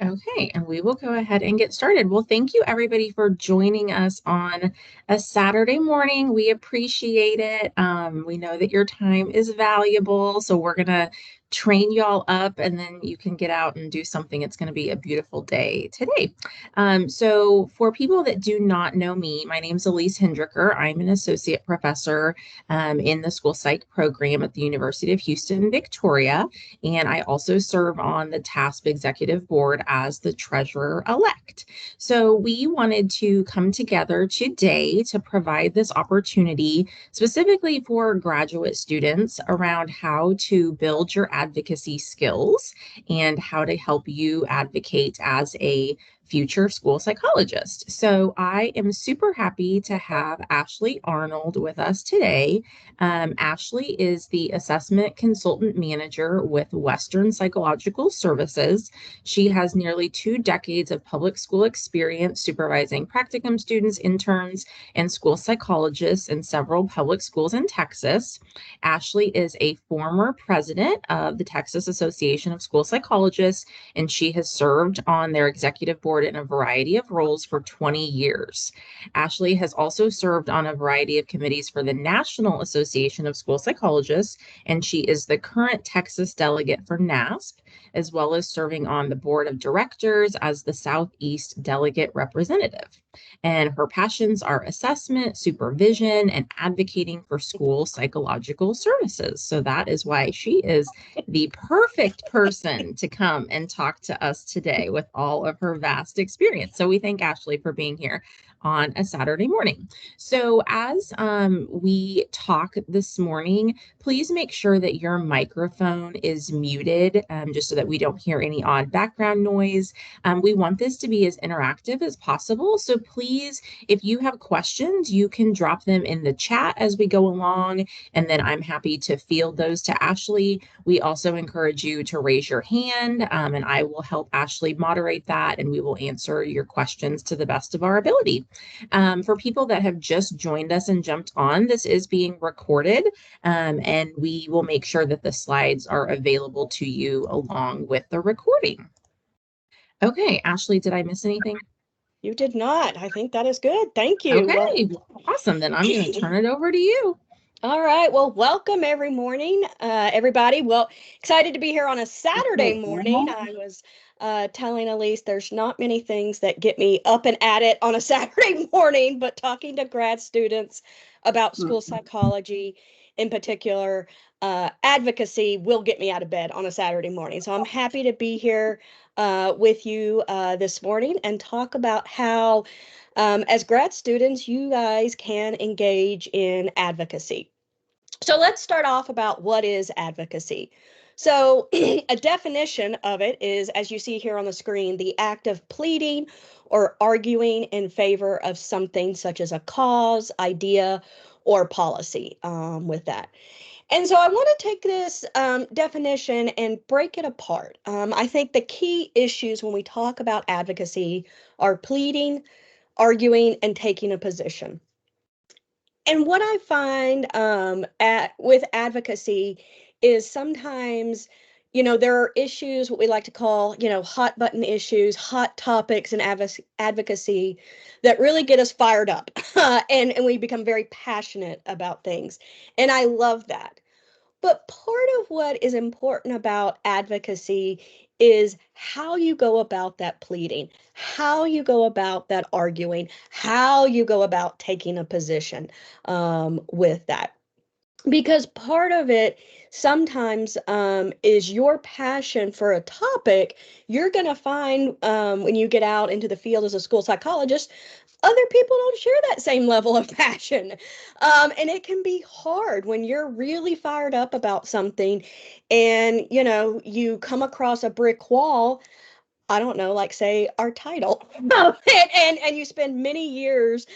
Okay, and we will go ahead and get started. Well, thank you everybody for joining us on a Saturday morning. We appreciate it. We know that your time is valuable, so we're gonna train y'all up and then you can get out and do something. It's going to be a beautiful day today. So for people that do not know me, my name is Elise Hendricker. I'm an associate professor in the school psych program at the University of Houston, Victoria. And I also serve on the TASP executive board as the treasurer elect. So we wanted to come together today to provide this opportunity specifically for graduate students around how to build your advocacy skills and how to help you advocate as a future school psychologist. So I am super happy to have Ashley Arnold with us today. Ashley is the assessment consultant manager with Western Psychological Services. She has nearly 2 decades of public school experience supervising practicum students, interns, and school psychologists in several public schools in Texas. Ashley is a former president of the Texas Association of School Psychologists, and she has served on their executive board in a variety of roles for 20 years. Ashley has also served on a variety of committees for the National Association of School Psychologists, and she is the current Texas delegate for NASP, as well as serving on the board of directors as the Southeast delegate representative. And her passions are assessment, supervision, and advocating for school psychological services. So that is why she is the perfect person to come and talk to us today with all of her vast experience. So we thank Ashley for being here on a Saturday morning. So as we talk this morning, please make sure that your microphone is muted just so that we don't hear any odd background noise. We want this to be as interactive as possible. So please, if you have questions, you can drop them in the chat as we go along, and then I'm happy to field those to Ashley. We also encourage you to raise your hand, and I will help Ashley moderate that, and we will answer your questions to the best of our ability. For people that have just joined us and jumped on, this is being recorded, and we will make sure that the slides are available to you along with the recording. Okay, Ashley, did I miss anything? You did not. I think that is good. Thank you. Okay, awesome. Then I'm going to turn it over to you. All right. Well, welcome every morning, everybody. Well, excited to be here on a Saturday morning. I was telling Elise there's not many things that get me up and at it on a Saturday morning, but talking to grad students about school psychology in particular, advocacy will get me out of bed on a Saturday morning. So I'm happy to be here with you this morning and talk about how, as grad students, you guys can engage in advocacy. So let's start off about what is advocacy. So a definition of it is, as you see here on the screen, the act of pleading or arguing in favor of something such as a cause, idea, or policy with that. And so I want to take this definition and break it apart. I think the key issues when we talk about advocacy are pleading, arguing, and taking a position. And what I find with advocacy is sometimes, there are issues, what we like to call, hot button issues, hot topics in advocacy that really get us fired up and we become very passionate about things. And I love that. But part of what is important about advocacy is how you go about that pleading, how you go about that arguing, how you go about taking a position with that. Because part of it sometimes is your passion for a topic. You're going to find when you get out into the field as a school psychologist, other people don't share that same level of passion. And it can be hard when you're really fired up about something and, you come across a brick wall. I don't know, like say our title, and you spend many years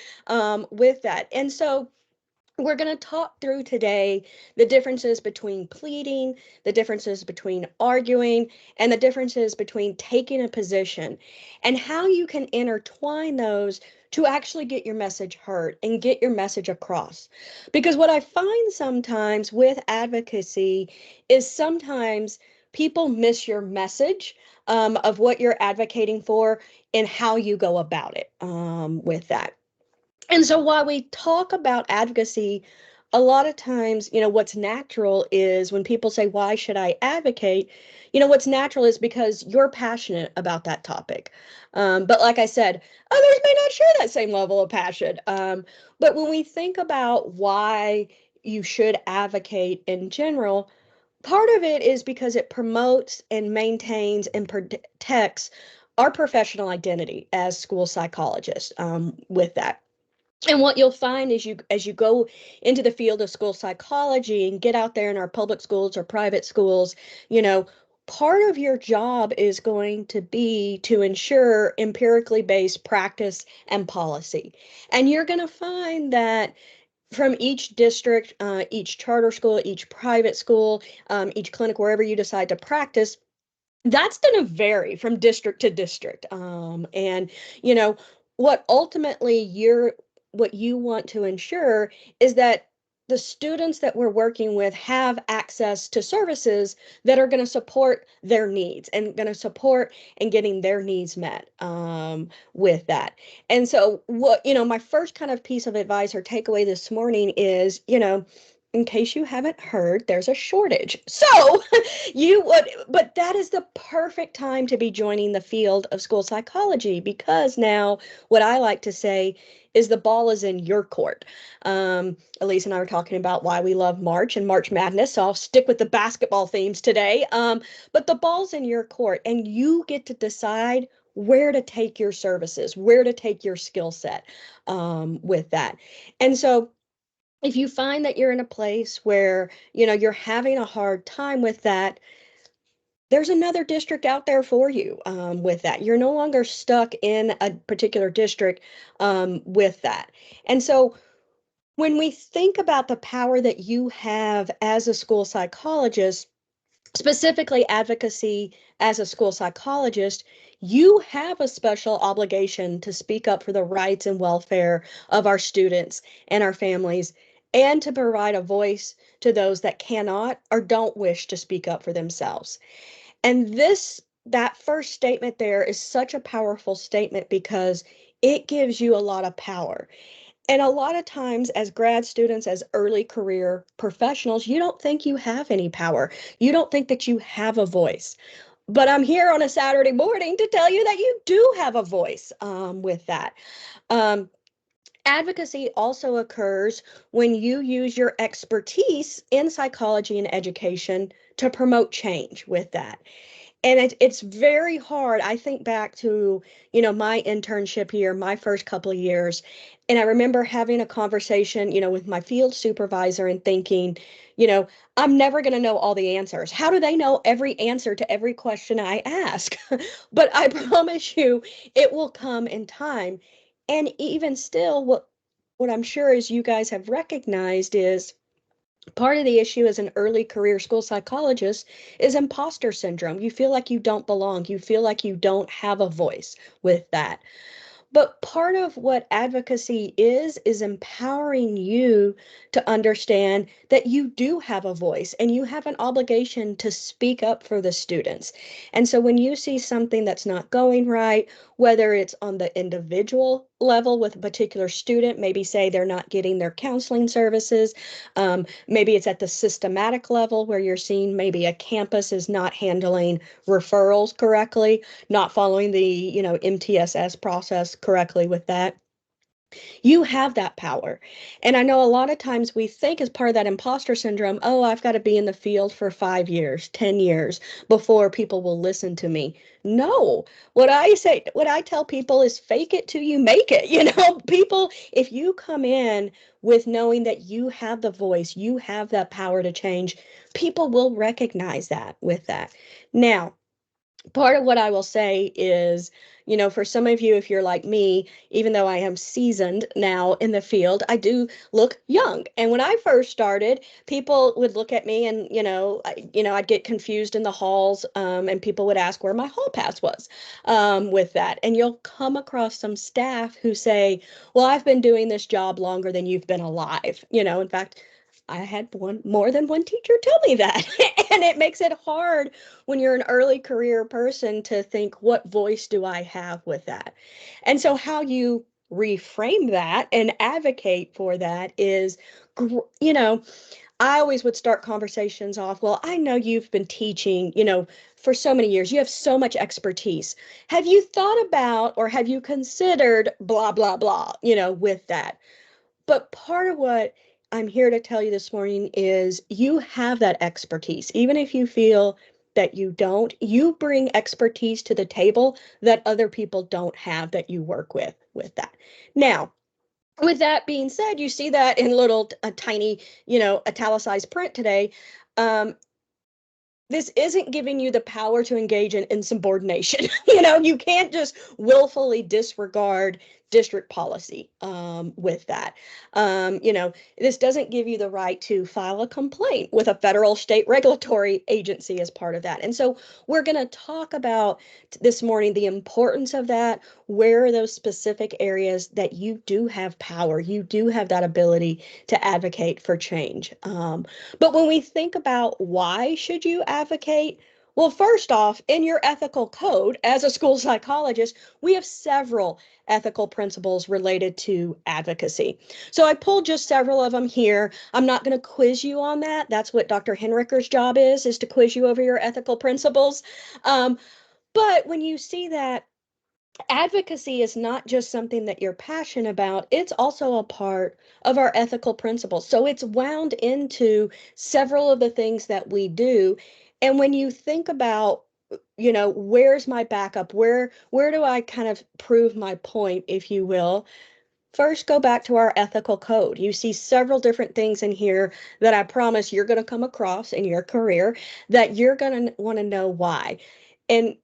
with that. And so we're going to talk through today the differences between pleading, the differences between arguing, and the differences between taking a position, and how you can intertwine those to actually get your message heard and get your message across. Because what I find sometimes with advocacy is sometimes people miss your message of what you're advocating for and how you go about it with that. And so while we talk about advocacy, a lot of times, what's natural is when people say, why should I advocate? What's natural is because you're passionate about that topic. But like I said, others may not share that same level of passion. But when we think about why you should advocate in general, part of it is because it promotes and maintains and protects our professional identity as school psychologists with that. And what you'll find is as you go into the field of school psychology and get out there in our public schools or private schools, you know, part of your job is going to be to ensure empirically based practice and policy. And you're going to find that from each district, each charter school, each private school, each clinic, wherever you decide to practice, that's going to vary from district to district. And you know what ultimately what you want to ensure is that the students that we're working with have access to services that are going to support their needs and going to support and getting their needs met with that. And so what my first kind of piece of advice or takeaway this morning is, in case you haven't heard, there's a shortage. So but that is the perfect time to be joining the field of school psychology, because now what I like to say is the ball is in your court. Elise and I were talking about why we love March and March Madness, so I'll stick with the basketball themes today. But the ball's in your court, and you get to decide where to take your services, where to take your skill set with that. And so if you find that you're in a place where you're having a hard time with that, there's another district out there for you with that. You're no longer stuck in a particular district with that. And so when we think about the power that you have as a school psychologist, specifically advocacy as a school psychologist, you have a special obligation to speak up for the rights and welfare of our students and our families, and to provide a voice to those that cannot or don't wish to speak up for themselves. And that first statement there is such a powerful statement because it gives you a lot of power. And a lot of times, as grad students, as early career professionals, you don't think you have any power. You don't think that you have a voice. But I'm here on a Saturday morning to tell you that you do have a voice with that. Um, Advocacy also occurs when you use your expertise in psychology and education to promote change with that. And it's very hard. I think back to, my internship here, my first couple of years, and I remember having a conversation, with my field supervisor and thinking, you know, I'm never going to know all the answers. How do they know every answer to every question I ask? But I promise you, it will come in time. And even still, what I'm sure is you guys have recognized is part of the issue as an early career school psychologist is imposter syndrome. You feel like you don't belong. You feel like you don't have a voice with that. But part of what advocacy is empowering you to understand that you do have a voice and you have an obligation to speak up for the students. And so when you see something that's not going right, whether it's on the individual level with a particular student, maybe say they're not getting their counseling services, maybe it's at the systematic level where you're seeing maybe a campus is not handling referrals correctly, not following the MTSS process correctly with that. You have that power. And I know a lot of times we think as part of that imposter syndrome, oh, I've got to be in the field for 5 years, 10 years before people will listen to me. No, what I tell people is fake it till you make it. People, if you come in with knowing that you have the voice, you have that power to change, people will recognize that with that. Now, part of what I will say is, for some of you, if you're like me, even though I am seasoned now in the field, I do look young. And when I first started, people would look at me and, I'd get confused in the halls, and people would ask where my hall pass was with that. And you'll come across some staff who say, well, I've been doing this job longer than you've been alive. In fact, I had more than one teacher tell me that. And it makes it hard when you're an early career person to think, what voice do I have with that? And so how you reframe that and advocate for that is, you know, I always would start conversations off, well, I know you've been teaching, for so many years. You have so much expertise. Have you thought about or have you considered blah, blah, blah, with that? But part of what I'm here to tell you this morning is you have that expertise. Even if you feel that you don't, you bring expertise to the table that other people don't have that you work with that. Now, with that being said, you see that in little tiny, italicized print today. Um, this isn't giving you the power to engage in insubordination. You can't just willfully disregard district policy with that. This doesn't give you the right to file a complaint with a federal state regulatory agency as part of that. And so we're going to talk about this morning the importance of that. Where are those specific areas that you do have power? You do have that ability to advocate for change. But when we think about why should you advocate, well, first off, in your ethical code, as a school psychologist, we have several ethical principles related to advocacy. So I pulled just several of them here. I'm not going to quiz you on that. That's what Dr. Henriker's job is to quiz you over your ethical principles. But when you see that advocacy is not just something that you're passionate about, it's also a part of our ethical principles. So it's wound into several of the things that we do. And when you think about, where's my backup? Where do I kind of prove my point, if you will? First, go back to our ethical code. You see several different things in here that I promise you're going to come across in your career that you're going to want to know why. And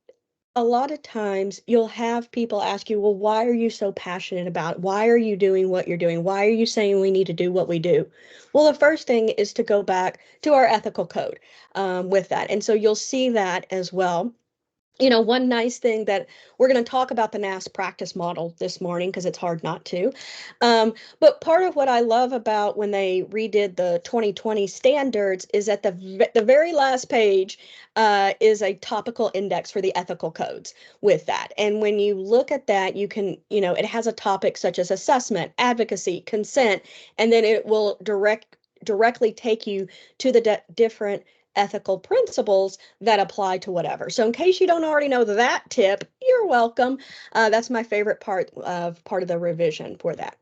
a lot of times you'll have people ask you, well, why are you so passionate about it? Why are you doing what you're doing? Why are you saying we need to do what we do? Well, the first thing is to go back to our ethical code with that. And so you'll see that as well. One nice thing that we're going to talk about the NAS practice model this morning because it's hard not to. But part of what I love about when they redid the 2020 standards is that the very last page is a topical index for the ethical codes with that. And when you look at that, you can, it has a topic such as assessment, advocacy, consent, and then it will directly take you to the different ethical principles that apply to whatever. So in case you don't already know that tip, you're welcome. That's my favorite part of the revision for that.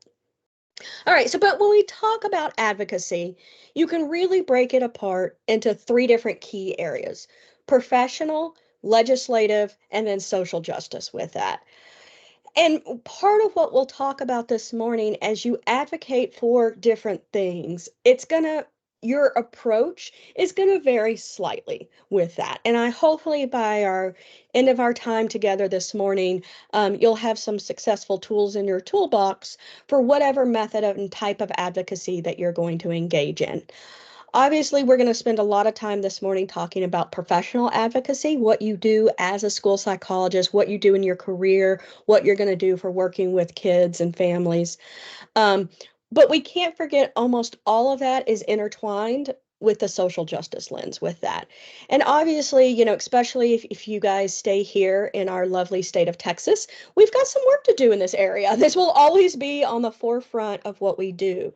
All right, but when we talk about advocacy, you can really break it apart into three different key areas: professional, legislative, and then social justice with that. And part of what we'll talk about this morning as you advocate for different things, your approach is going to vary slightly with that. And I hopefully by our end of our time together this morning, you'll have some successful tools in your toolbox for whatever method and type of advocacy that you're going to engage in. Obviously, we're going to spend a lot of time this morning talking about professional advocacy, what you do as a school psychologist, what you do in your career, what you're going to do for working with kids and families. Um, but we can't forget almost all of that is intertwined with the social justice lens with that. And obviously, especially if you guys stay here in our lovely state of Texas, we've got some work to do in this area. This will always be on the forefront of what we do.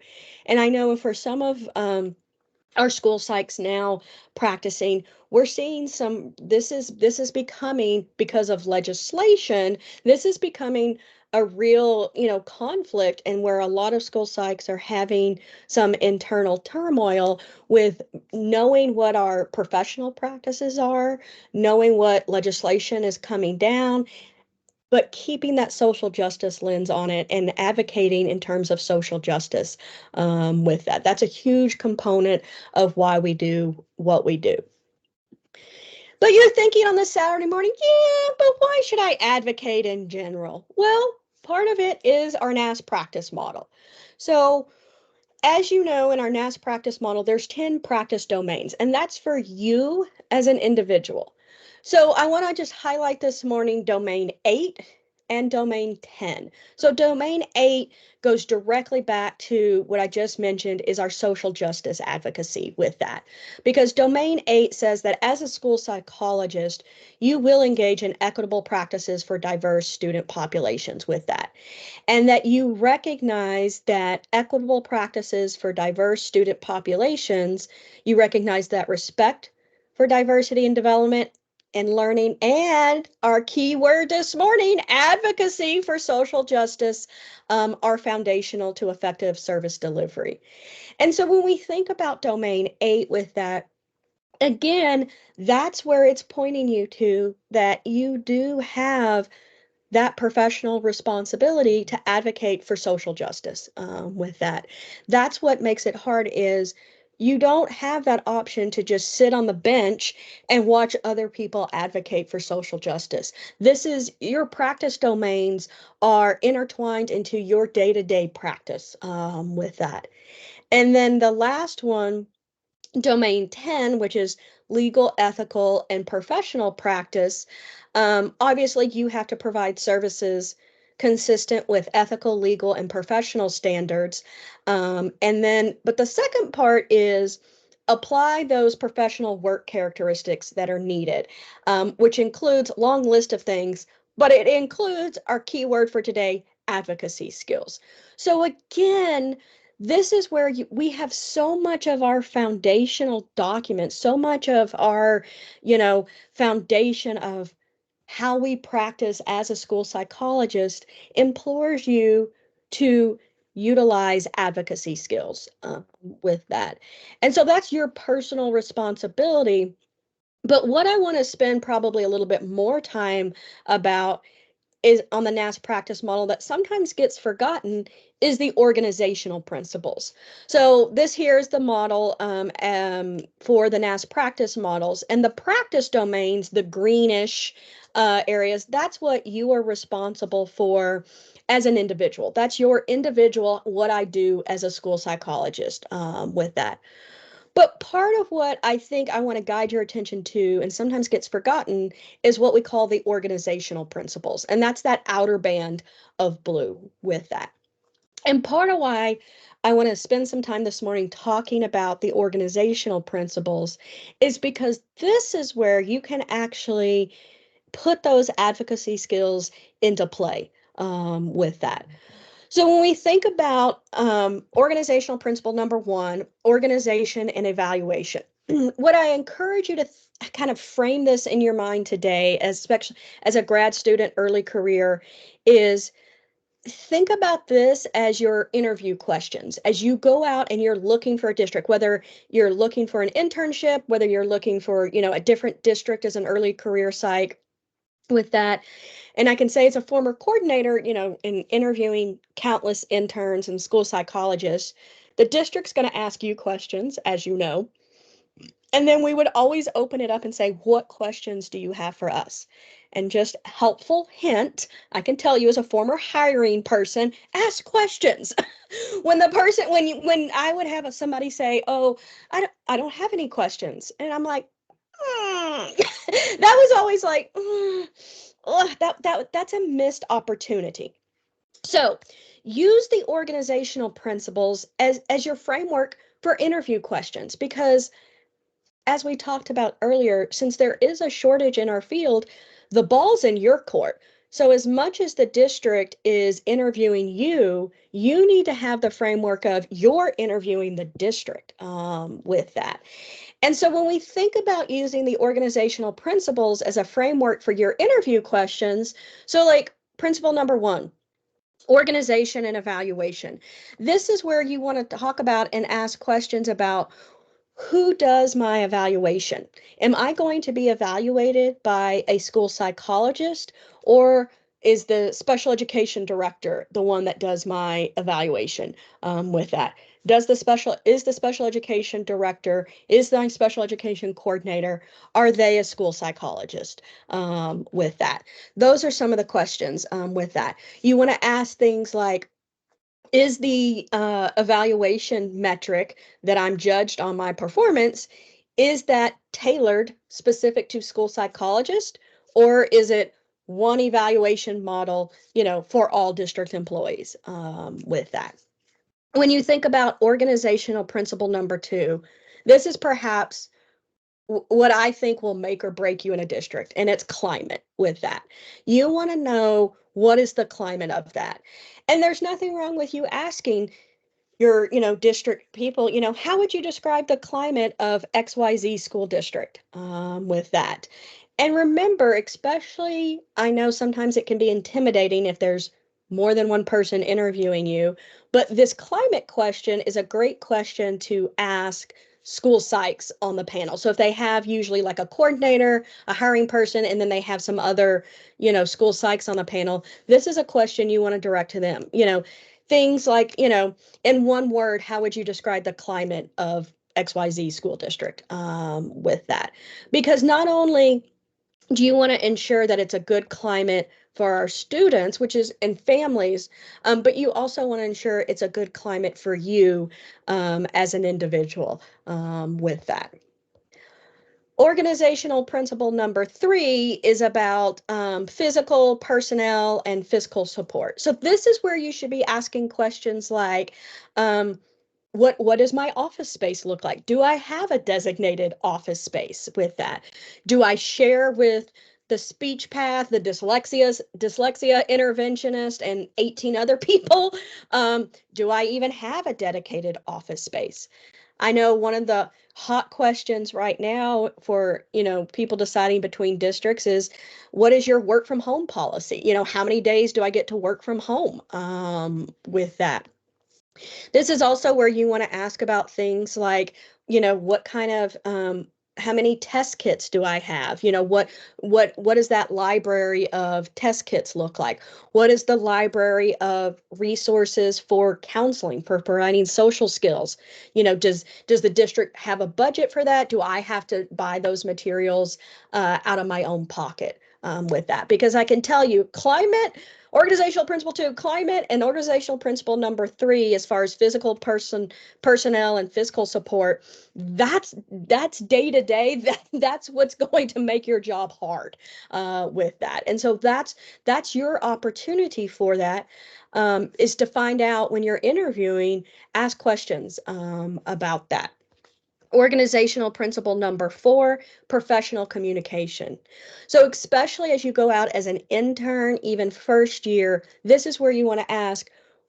And I know for some of our school psychs now practicing, we're seeing this is becoming, because of legislation, this is becoming a real conflict, and where a lot of school psychs are having some internal turmoil with knowing what our professional practices are, knowing what legislation is coming down, but keeping that social justice lens on it and advocating in terms of social justice with that. That's a huge component of why we do what we do. But you're thinking on this Saturday morning, yeah, but why should I advocate in general? Well, part of it is our NAS practice model. So as you know, in our NAS practice model, there's 10 practice domains, and that's for you as an individual. So I want to just highlight this morning domain 8, and domain 10. So domain 8 goes directly back to what I just mentioned is our social justice advocacy with that. Because domain 8 says that as a school psychologist, you will engage in equitable practices for diverse student populations with that. And that you recognize that equitable practices for diverse student populations, you recognize that respect for diversity and development and learning, and our key word this morning, advocacy for social justice, are foundational to effective service delivery. And so when we think about domain 8 with that, again, that's where it's pointing you to that you do have that professional responsibility to advocate for social justice with that. That's what makes it hard is you don't have that option to just sit on the bench and watch other people advocate for social justice. This is your practice domains are intertwined into your day-to-day practice with that. And then the last one, domain 10, which is legal, ethical, and professional practice, obviously you have to provide services consistent with ethical, legal, and professional standards. But the second part is apply those professional work characteristics that are needed, which includes long list of things, but it includes our keyword for today, advocacy skills. So again, this is where we have so much of our foundational documents, so much of our, foundation of how we practice as a school psychologist implores you to utilize advocacy skills with that. And so that's your personal responsibility. But what I want to spend probably a little bit more time about is on the NAS practice model that sometimes gets forgotten is the organizational principles. So this here is the model for the NAS practice models, and the practice domains, the greenish areas, that's what you are responsible for as an individual. That's your individual, what I do as a school psychologist with that. But part of what I think I want to guide your attention to, and sometimes gets forgotten, is what we call the organizational principles. And that's that outer band of blue with that. And part of why I want to spend some time this morning talking about the organizational principles is because this is where you can actually put those advocacy skills into play with that. So when we think about organizational principle number one, organization and evaluation, what I encourage you to kind of frame this in your mind today, especially as a grad student, early career, is think about this as your interview questions. As you go out and you're looking for a district, whether you're looking for an internship, whether you're looking for, a different district as an early career psych with that. And I can say as a former coordinator, in interviewing countless interns and school psychologists, the district's going to ask you questions, as you know. And then we would always open it up and say, what questions do you have for us? And just helpful hint, I can tell you as a former hiring person, ask questions. When I would have somebody say, oh, I don't have any questions. And I'm like, that was always like, that's a missed opportunity. So use the organizational principles as your framework for interview questions, because as we talked about earlier, since there is a shortage in our field, the ball's in your court. So as much as the district is interviewing you, you need to have the framework of you're interviewing the district with that. And so when we think about using the organizational principles as a framework for your interview questions, so like principle number one, organization and evaluation. This is where you want to talk about and ask questions about who does my evaluation? Am I going to be evaluated by a school psychologist, or is the special education director the one that does my evaluation with that? Is the special education director, is the special education coordinator, are they a school psychologist with that? Those are some of the questions with that. You want to ask things like, is the evaluation metric that I'm judged on my performance, is that tailored specific to school psychologist, or is it one evaluation model, for all district employees with that. When you think about organizational principle number 2, this is perhaps what I think will make or break you in a district, and it's climate with that. You want to know what is the climate of that. And there's nothing wrong with you asking your, district people, how would you describe the climate of XYZ school district with that? And remember, especially, I know sometimes it can be intimidating if there's more than one person interviewing you, but this climate question is a great question to ask school psychs on the panel. So if they have usually like a coordinator, a hiring person, and then they have some other, school psychs on the panel, this is a question you want to direct to them. Things like, in one word, how would you describe the climate of XYZ school district with that? Because not only do you want to ensure that it's a good climate for our students, which is and families, but you also want to ensure it's a good climate for you as an individual with that. Organizational principle number 3 is about physical, personnel, and fiscal support. So this is where you should be asking questions like, what does my office space look like? Do I have a designated office space with that? Do I share with the speech path, the dyslexia interventionist, and 18 other people? Do I even have a dedicated office space? I know one of the hot questions right now for, people deciding between districts is, what is your work from home policy? How many days do I get to work from home with that? This is also where you want to ask about things like, what kind of how many test kits do I have? What does that library of test kits look like? What is the library of resources for counseling, for providing social skills? Does the district have a budget for that? Do I have to buy those materials out of my own pocket with that? Because I can tell you, organizational principle 2, climate, and organizational principle number 3, as far as personnel and fiscal support, that's day to day. That's what's going to make your job hard with that. And so that's your opportunity for that, is to find out when you're interviewing, ask questions about that. Organizational principle number 4, professional communication. So especially as you go out as an intern, even first year, this is where you want to ask,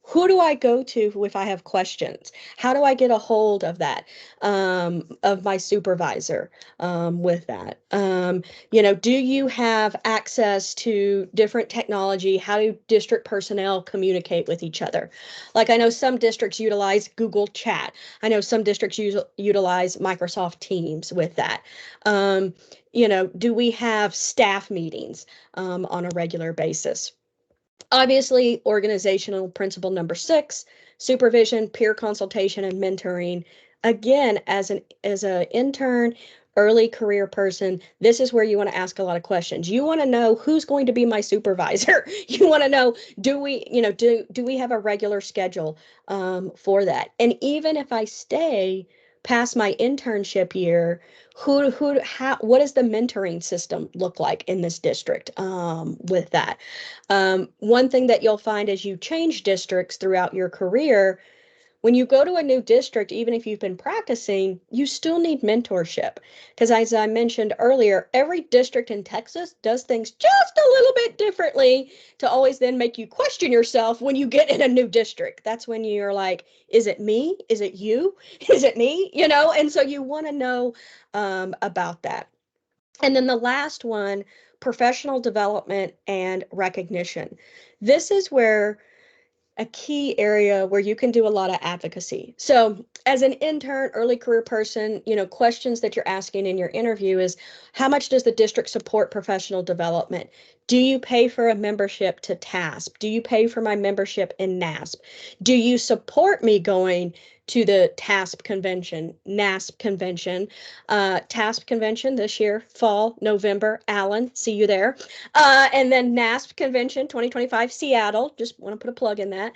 who do I go to if I have questions? How do I get a hold of that, of my supervisor with that? Do you have access to different technology? How do district personnel communicate with each other? Like, I know some districts utilize Google Chat. I know some districts utilize Microsoft Teams with that. Do we have staff meetings on a regular basis? Obviously, organizational principle number 6, supervision, peer consultation, and mentoring. Again, as an intern, early career person, this is where you want to ask a lot of questions. You want to know who's going to be my supervisor. You want to know, do we have a regular schedule for that? And even if I stay past my internship year, what does the mentoring system look like in this district with that? One thing that you'll find as you change districts throughout your career, when you go to a new district, even if you've been practicing, you still need mentorship. Because as I mentioned earlier, every district in Texas does things just a little bit differently to always then make you question yourself when you get in a new district. That's when you're like, is it me? Is it you? Is it me? And so you want to know about that. And then the last one, professional development and recognition. This is where a key area where you can do a lot of advocacy. So, as an intern, early career person, questions that you're asking in your interview is, how much does the district support professional development? Do you pay for a membership to TASP? Do you pay for my membership in NASP? Do you support me going to the TASP convention, NASP convention, TASP convention this year, fall, November, Allen, see you there. And then NASP convention 2025, Seattle, just want to put a plug in that.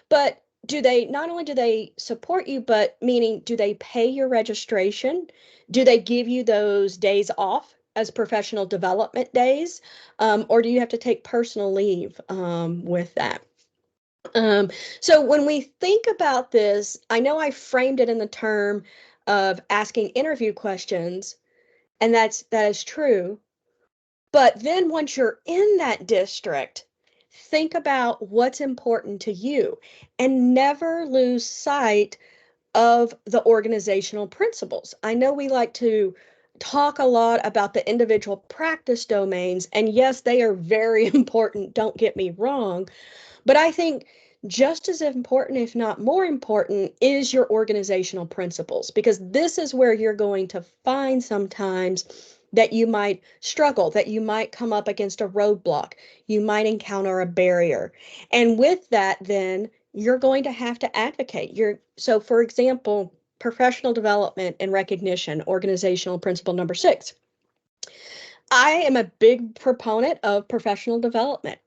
But not only do they support you, but meaning, do they pay your registration? Do they give you those days off as professional development days, or do you have to take personal leave with that? Um, so when we think about this, I know I framed it in the term of asking interview questions, and that is true. But then once you're in that district, think about what's important to you and never lose sight of the organizational principles. I know we like to talk a lot about the individual practice domains, and yes, they are very important, don't get me wrong. But I think just as important, if not more important, is your organizational principles, because this is where you're going to find sometimes that you might struggle, that you might come up against a roadblock, you might encounter a barrier. And with that, then you're going to have to advocate. So for example, professional development and recognition, organizational principle number 6. I am a big proponent of professional development.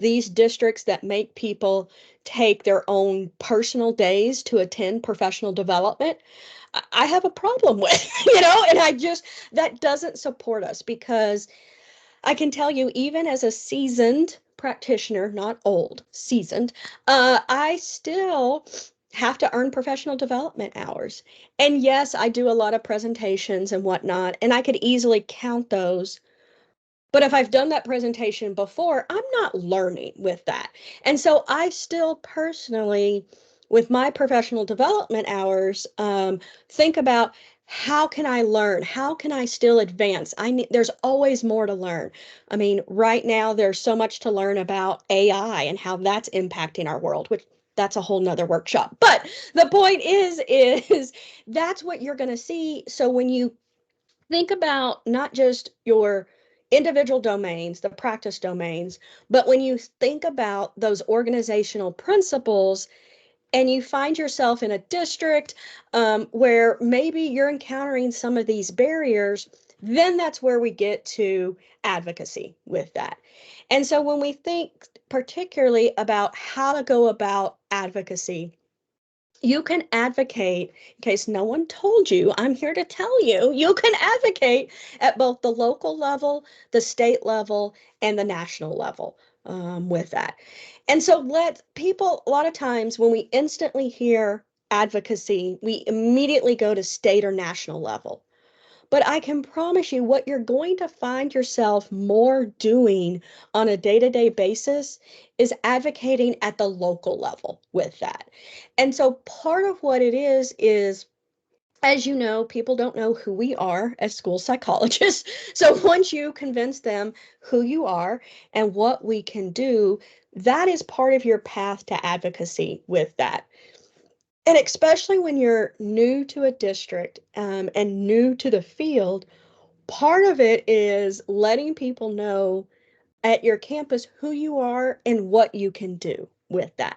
These districts that make people take their own personal days to attend professional development, I have a problem with, and that doesn't support us, because I can tell you, even as a seasoned practitioner, not old, seasoned, I still have to earn professional development hours. And yes, I do a lot of presentations and whatnot, and I could easily count those. But if I've done that presentation before, I'm not learning with that. And so I still personally, with my professional development hours, think about, how can I learn? How can I still advance? There's always more to learn. I mean, right now there's so much to learn about AI and how that's impacting our world, which that's a whole nother workshop. But the point is that's what you're going to see. So when you think about not just your individual domains, the practice domains, but when you think about those organizational principles and you find yourself in a district where maybe you're encountering some of these barriers, then that's where we get to advocacy with that. And so when we think particularly about how to go about advocacy, you can advocate, in case no one told you, I'm here to tell you, you can advocate at both the local level, the state level, and the national level with that. And so let people, a lot of times when we instantly hear advocacy, we immediately go to state or national level. But I can promise you, what you're going to find yourself more doing on a day to day basis is advocating at the local level with that. And so part of what it is, as you know, people don't know who we are as school psychologists. So once you convince them who you are and what we can do, that is part of your path to advocacy with that. And especially when you're new to a district and new to the field, part of it is letting people know at your campus who you are and what you can do with that.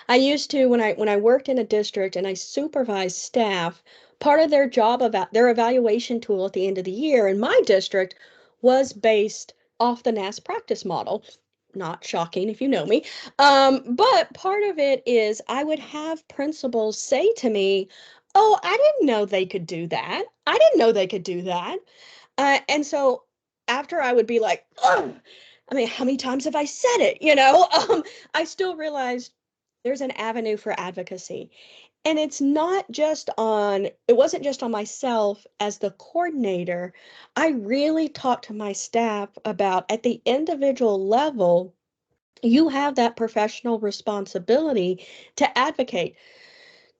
I used to, when I worked in a district and I supervised staff, part of their job, about their evaluation tool at the end of the year in my district, was based off the NAS practice model. Not shocking if you know me. But part of it is I would have principals say to me, "Oh, I didn't know they could do that. I didn't know they could do that." And so after I would be like, "Oh, I mean, how many times have I said it?" I still realized there's an avenue for advocacy. And it wasn't just on myself as the coordinator. I really talked to my staff about, at the individual level, you have that professional responsibility to advocate,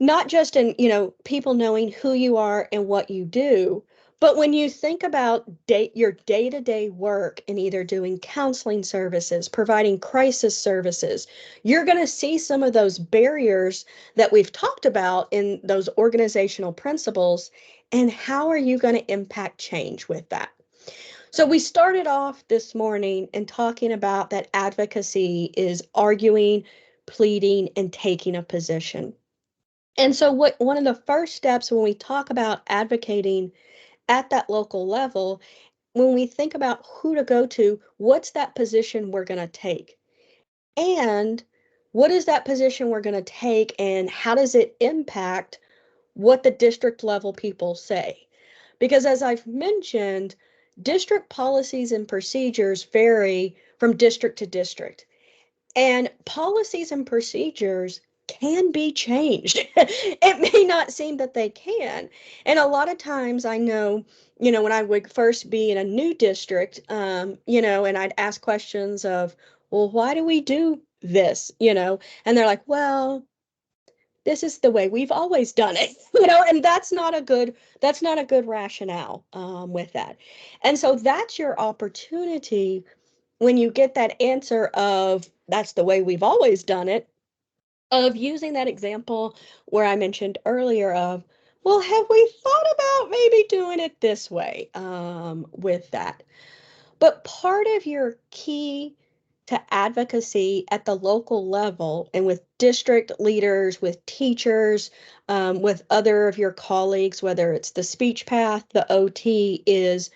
not just in, people knowing who you are and what you do, but when you think about your day-to-day work in either doing counseling services, providing crisis services, you're going to see some of those barriers that we've talked about in those organizational principles, and how are you going to impact change with that? So we started off this morning and talking about that advocacy is arguing, pleading, and taking a position. And so one of the first steps when we talk about advocating at that local level, when we think about who to go to, what's that position we're going to take? And what is that position we're going to take, and how does it impact what the district level people say? Because as I've mentioned, district policies and procedures vary from district to district. And policies and procedures can be changed. It may not seem that they can. And a lot of times I know, when I would first be in a new district, and I'd ask questions of, well, why do we do this? And they're like, well, this is the way we've always done it, and that's not a good rationale with that. And so that's your opportunity when you get that answer of that's the way we've always done it, of using that example where I mentioned earlier of, well, have we thought about maybe doing it this way with that? But part of your key to advocacy at the local level and with district leaders, with teachers, with other of your colleagues, whether it's the speech path, the OT, is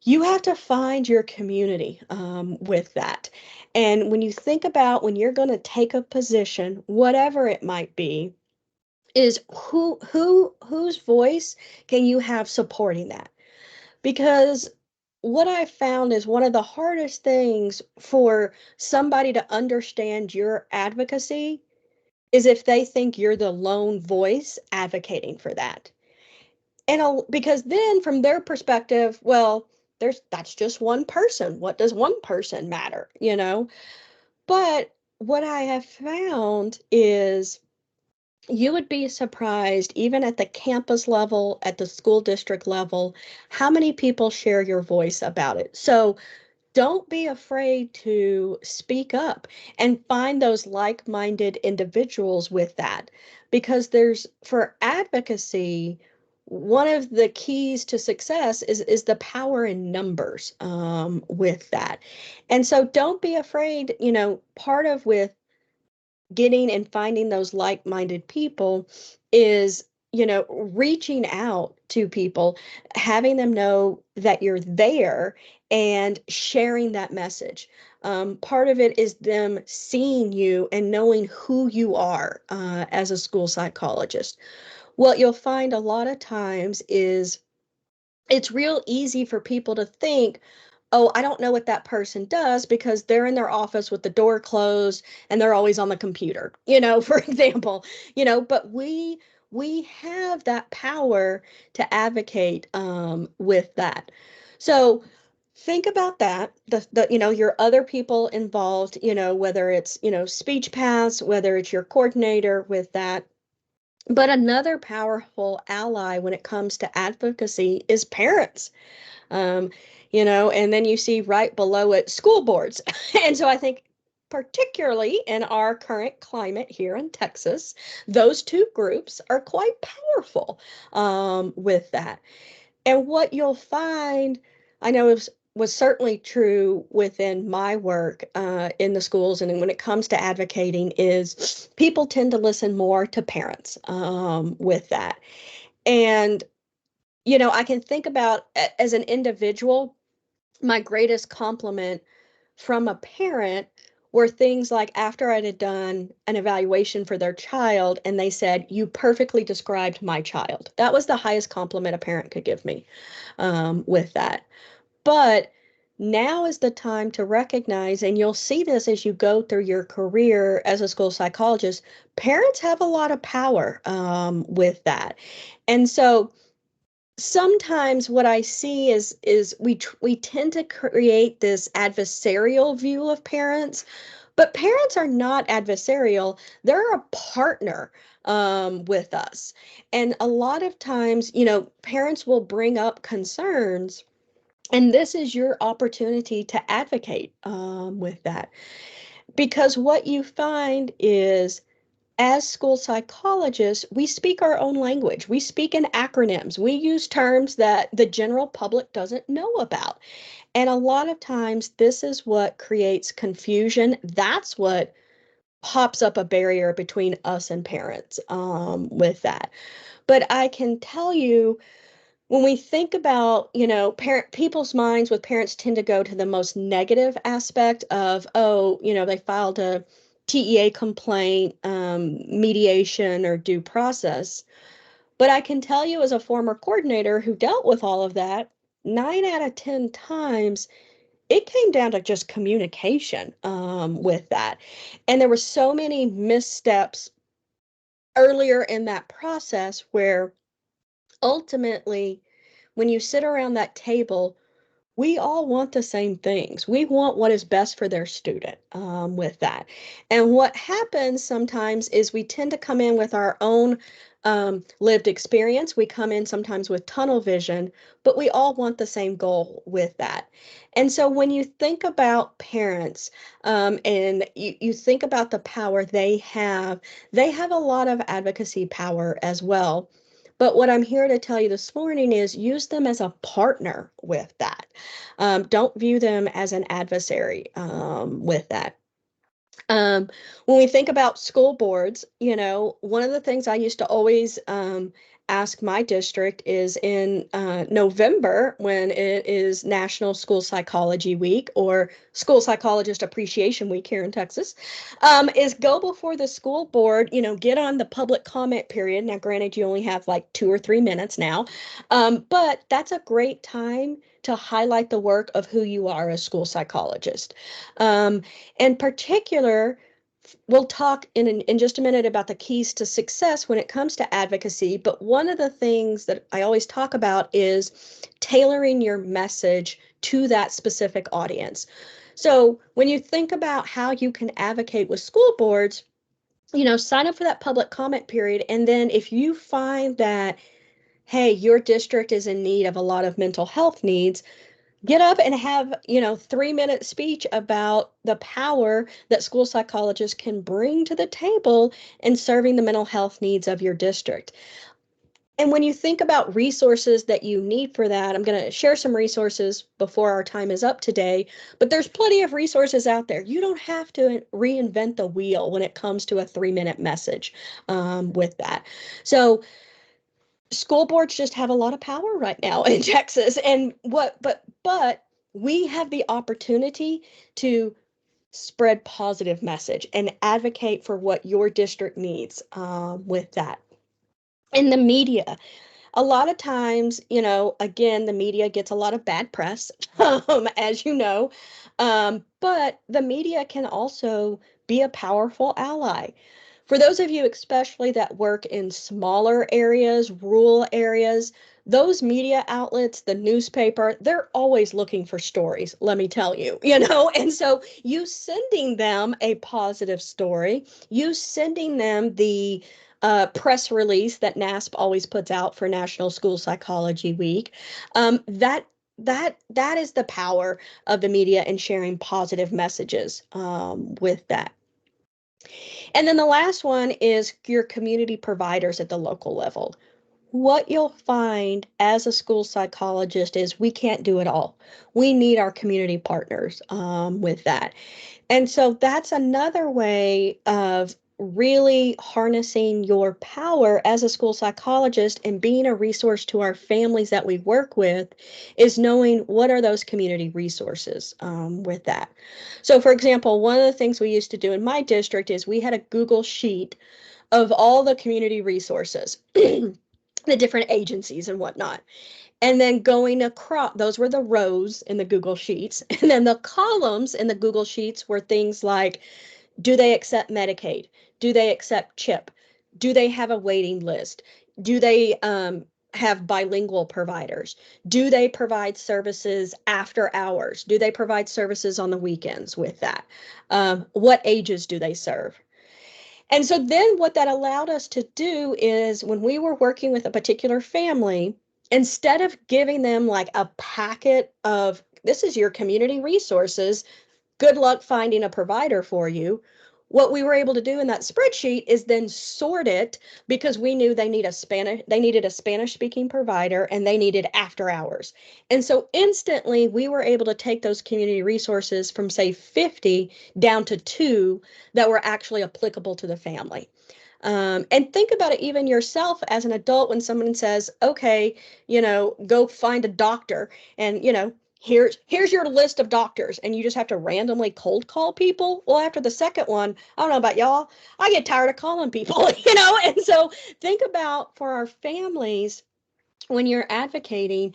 you have to find your community with that. And when you think about when you're going to take a position, whatever it might be, is whose voice can you have supporting that? Because what I found is one of the hardest things for somebody to understand your advocacy is if they think you're the lone voice advocating for that. And because then from their perspective, well, that's just one person. What does one person matter? But what I have found is you would be surprised, even at the campus level, at the school district level, how many people share your voice about it. So don't be afraid to speak up and find those like-minded individuals with that, because for advocacy, one of the keys to success is the power in numbers with that. And so don't be afraid, part of with getting and finding those like-minded people is, reaching out to people, having them know that you're there and sharing that message. Part of it is them seeing you and knowing who you are as a school psychologist. What you'll find a lot of times is it's real easy for people to think, oh, I don't know what that person does because they're in their office with the door closed and they're always on the computer, for example, but we have that power to advocate with that. So think about that, your other people involved, whether it's, speech paths, whether it's your coordinator with that. But another powerful ally when it comes to advocacy is parents. um, and then you see right below it school boards. And so I think, particularly in our current climate here in Texas, those two groups are quite powerful with that. And what you'll find, I know it was certainly true within my work in the schools and when it comes to advocating, is people tend to listen more to parents with that. And I can think about as an individual, my greatest compliment from a parent were things like after I had done an evaluation for their child and they said, "You perfectly described my child." That was the highest compliment a parent could give me with that. But now is the time to recognize, and you'll see this as you go through your career as a school psychologist, parents have a lot of power with that. And so sometimes what I see is we tend to create this adversarial view of parents, but parents are not adversarial. They're a partner with us. And a lot of times, parents will bring up concerns, and this is your opportunity to advocate with that. Because what you find is, as school psychologists, we speak our own language. We speak in acronyms. We use terms that the general public doesn't know about. And a lot of times, this is what creates confusion. That's what pops up a barrier between us and parents with that. But I can tell you, when we think about, people's minds with parents tend to go to the most negative aspect of, oh, they filed a TEA complaint, mediation, or due process. But I can tell you, as a former coordinator who dealt with all of that, 9 out of 10 times it came down to just communication with that. And there were so many missteps earlier in that process where ultimately, when you sit around that table, we all want the same things. We want what is best for their student with that. And what happens sometimes is we tend to come in with our own lived experience. We come in sometimes with tunnel vision, but we all want the same goal with that. And so when you think about parents and you think about the power they have a lot of advocacy power as well. But what I'm here to tell you this morning is use them as a partner with that. Don't view them as an adversary with that. Um, when we think about school boards, one of the things I used to always ask my district is in November, when it is National School Psychology Week or School Psychologist Appreciation Week here in Texas, is go before the school board, get on the public comment period. Now, granted, you only have like 2 or 3 minutes now, but that's a great time to highlight the work of who you are as school psychologist. Um, in particular, we'll talk in just a minute about the keys to success when it comes to advocacy. But one of the things that I always talk about is tailoring your message to that specific audience. So when you think about how you can advocate with school boards, sign up for that public comment period. And then if you find that, hey, your district is in need of a lot of mental health needs, get up and have 3-minute speech about the power that school psychologists can bring to the table in serving the mental health needs of your district. And when you think about resources that you need for that, I'm going to share some resources before our time is up today, but there's plenty of resources out there. You don't have to reinvent the wheel when it comes to a 3-minute message with that. So school boards just have a lot of power right now in Texas. And but we have the opportunity to spread positive message and advocate for what your district needs with that. In the media, a lot of times, again, the media gets a lot of bad press, as you know, but the media can also be a powerful ally. For those of you, especially that work in smaller areas, rural areas, those media outlets, the newspaper, they're always looking for stories, let me tell you, and so you sending them a positive story, you sending them the press release that NASP always puts out for National School Psychology Week, that is the power of the media and sharing positive messages with that. And then the last one is your community providers at the local level. What you'll find as a school psychologist is we can't do it all. We need our community partners with that. And so that's another way of really harnessing your power as a school psychologist and being a resource to our families that we work with is knowing what are those community resources with that. So for example, one of the things we used to do in my district is we had a Google sheet of all the community resources, the different agencies and whatnot. And then going across, those were the rows in the Google Sheets. And then the columns in the Google Sheets were things like, do they accept Medicaid? Do they accept CHIP? Do they have a waiting list? Do they have bilingual providers? Do they provide services after hours? Do they provide services on the weekends with that? What ages do they serve? And so then what that allowed us to do is when we were working with a particular family, instead of giving them like a packet of this is your community resources, good luck finding a provider for you. What we were able to do in that spreadsheet is then sort it because we knew they needed a Spanish speaking provider and they needed after hours. And so instantly we were able to take those community resources from say 50 down to 2 that were actually applicable to the family. And think about it even yourself as an adult when someone says, okay, go find a doctor and, here's your list of doctors, and you just have to randomly cold call people. Well, after the second one, I don't know about y'all, I get tired of calling people, and so think about for our families when you're advocating,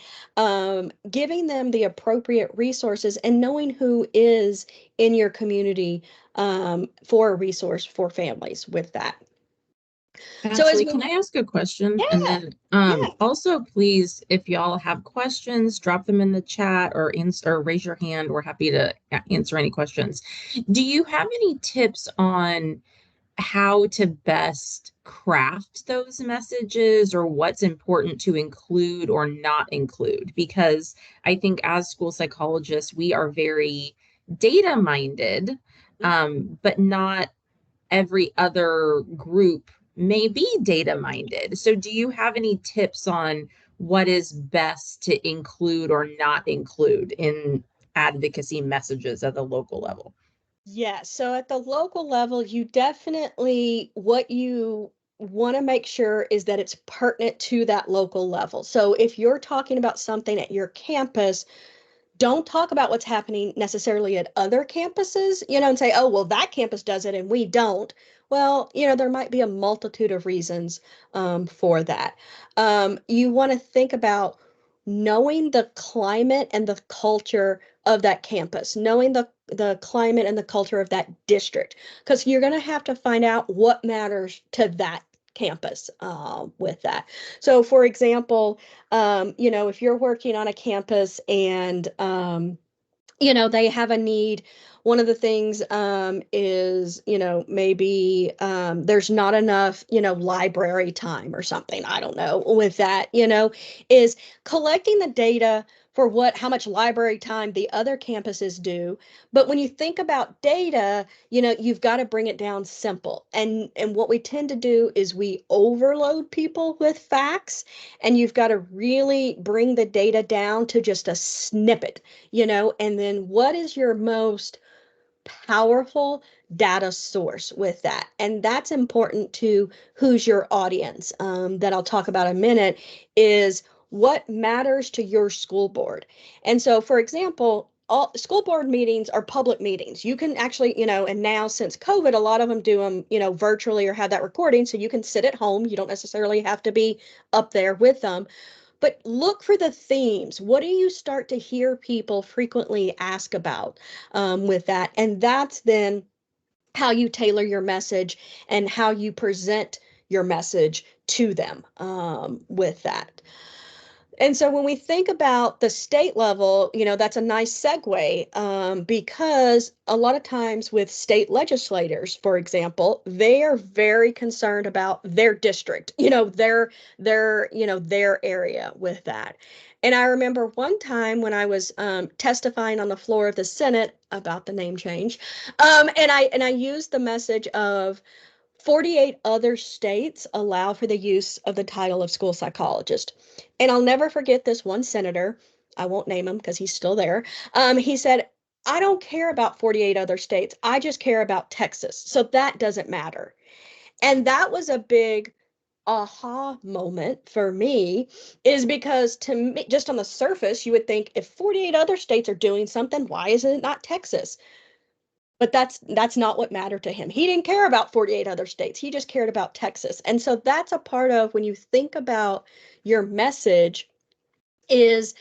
giving them the appropriate resources and knowing who is in your community, for a resource for families with that. So as Absolutely. we, Can I ask a question? And yeah, then yeah. also please, if y'all have questions, drop them in the chat or raise your hand. We're happy to answer any questions. Do you have any tips on how to best craft those messages or what's important to include or not include? Because I think as school psychologists, we are very data minded, but not every other group may be data minded. So, do you have any tips on what is best to include or not include in advocacy messages at the local level? Yeah, so at the local level, you definitely, what you want to make sure is that it's pertinent to that local level. So if you're talking about something at your campus, don't talk about what's happening necessarily at other campuses, and say, oh, well, that campus does it and we don't. Well, there might be a multitude of reasons, for that. You want to think about knowing the climate and the culture of that campus, knowing the climate and the culture of that district, because you're going to have to find out what matters to that campus, with that. So, for example, if you're working on a campus and, they have a need. One of the things, is, maybe, there's not enough, library time or something. I don't know with that, is collecting the data for how much library time the other campuses do. But when you think about data, you've got to bring it down simple. And what we tend to do is we overload people with facts, and you've got to really bring the data down to just a snippet, and then what is your most powerful data source with that? And that's important to who's your audience, that I'll talk about in a minute, is what matters to your school board. And so, for example, all school board meetings are public meetings. You can actually, and now since COVID, a lot of them do them, virtually or have that recording. So you can sit at home. You don't necessarily have to be up there with them, but look for the themes. What do you start to hear people frequently ask about, with that? And that's then how you tailor your message and how you present your message to them, with that. And so when we think about the state level, that's a nice segue, because a lot of times with state legislators, for example, they are very concerned about their district, their area with that. And I remember one time when I was, testifying on the floor of the Senate about the name change, and I used the message of 48 other states allow for the use of the title of school psychologist. And I'll never forget this one senator. I won't name him because he's still there. He said, I don't care about 48 other states. I just care about Texas. So that doesn't matter. And that was a big aha moment for me, is because to me, just on the surface, you would think if 48 other states are doing something, why isn't it not Texas? But that's not what mattered to him. He didn't care about 48 other states. He just cared about Texas. And so that's a part of when you think about your message, is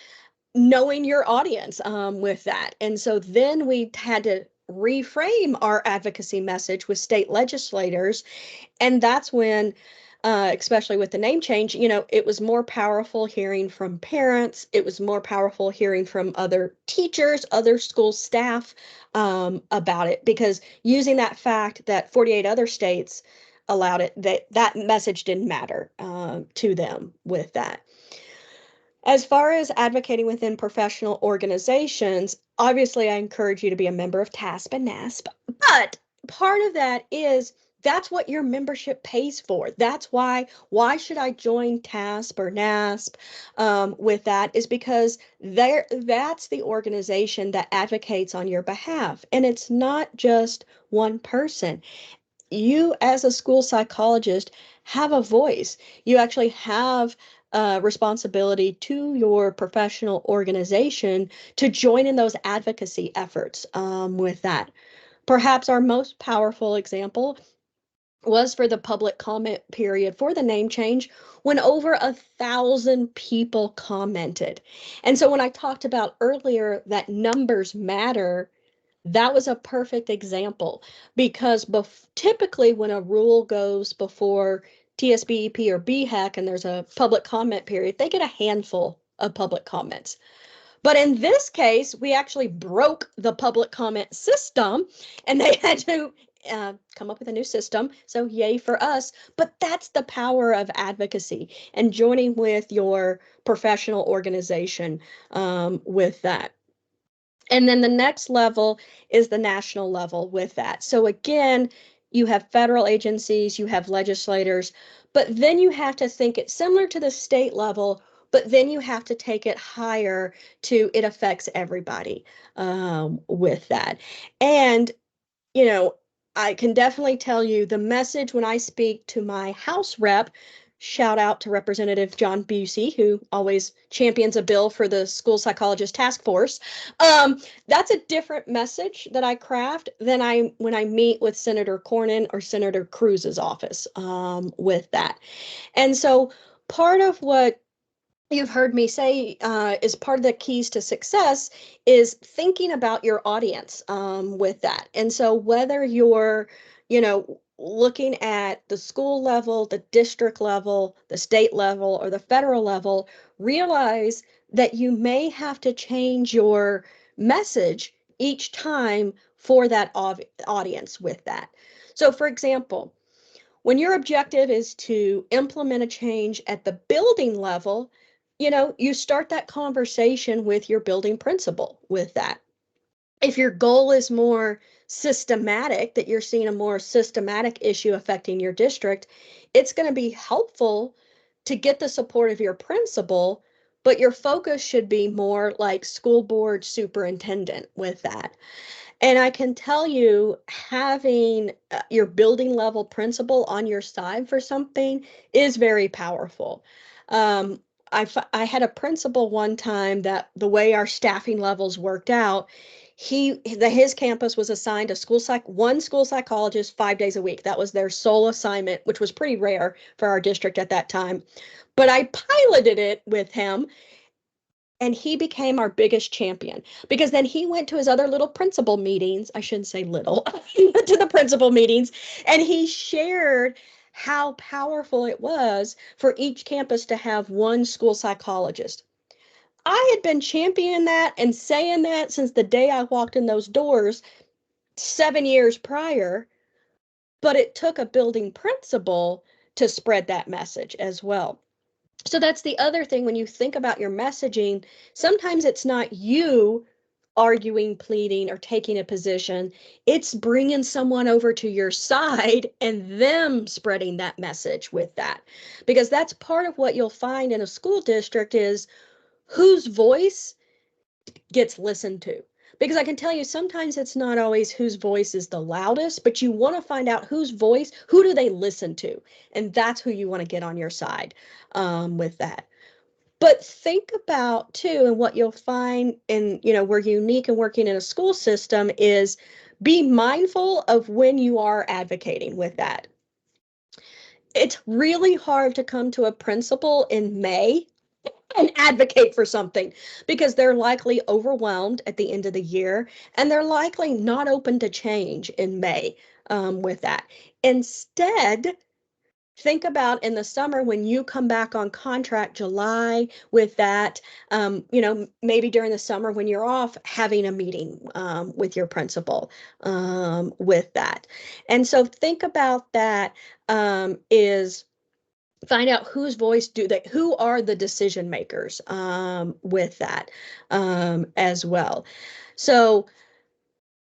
knowing your audience, with that. And so then we had to reframe our advocacy message with state legislators, and that's when, especially with the name change, it was more powerful hearing from parents. It was more powerful hearing from other teachers, other school staff, about it, because using that fact that 48 other states allowed it, that message didn't matter, to them with that. As far as advocating within professional organizations, obviously I encourage you to be a member of TASP and NASP, but part of that is that's what your membership pays for. That's why should I join TASP or NASP, with that, is because that's the organization that advocates on your behalf. And it's not just one person. You as a school psychologist have a voice. You actually have, responsibility to your professional organization to join in those advocacy efforts with that. Perhaps our most powerful example was for the public comment period for the name change when over 1,000 people commented. And so when I talked about earlier that numbers matter, that was a perfect example because typically when a rule goes before TSBEP or BHEC and there's a public comment period, they get a handful of public comments. But in this case, we actually broke the public comment system and they had to come up with a new system. So, yay for us. But that's the power of advocacy and joining with your professional organization with that. And then the next level is the national level with that. So, again, you have federal agencies, you have legislators, but then you have to think it similar to the state level, but then you have to take it higher to it affects everybody with that. And you know, I can definitely tell you the message when I speak to my House rep. Shout out to Representative John Busey, who always champions a bill for the school psychologist task force. That's a different message that I craft than I when I meet with Senator Cornyn or Senator Cruz's office with that. And so part of what you've heard me say is part of the keys to success is thinking about your audience with that. And so whether you're, looking at the school level, the district level, the state level, or the federal level, realize that you may have to change your message each time for that audience with that. So, for example, when your objective is to implement a change at the building level, you start that conversation with your building principal with that. If your goal is more systematic, that you're seeing a more systematic issue affecting your district, it's going to be helpful to get the support of your principal, but your focus should be more like school board superintendent with that. And I can tell you, having your building level principal on your side for something is very powerful. Um, I had a principal one time that the way our staffing levels worked out, his campus was assigned a one school psychologist 5 days a week. That was their sole assignment, which was pretty rare for our district at that time. But I piloted it with him and he became our biggest champion because then he went to his other little principal meetings. I shouldn't say little, to the principal meetings, and he shared how powerful it was for each campus to have one school psychologist. I had been championing that and saying that since the day I walked in those doors 7 years prior, but it took a building principal to spread that message as well. So that's the other thing when you think about your messaging, sometimes it's not you arguing, pleading, or taking a position. It's bringing someone over to your side and them spreading that message with that. Because that's part of what you'll find in a school district is whose voice gets listened to. Because I can tell you sometimes it's not always whose voice is the loudest, but you want to find out whose voice, who do they listen to? And that's who you want to get on your side with that. But think about too, and what you'll find in, we're unique in working in a school system is be mindful of when you are advocating with that. It's really hard to come to a principal in May and advocate for something because they're likely overwhelmed at the end of the year and they're likely not open to change in May with that. Instead, think about in the summer when you come back on contract July with that, maybe during the summer when you're off, having a meeting with your principal with that. And so think about that is find out whose voice who are the decision makers with that as well. So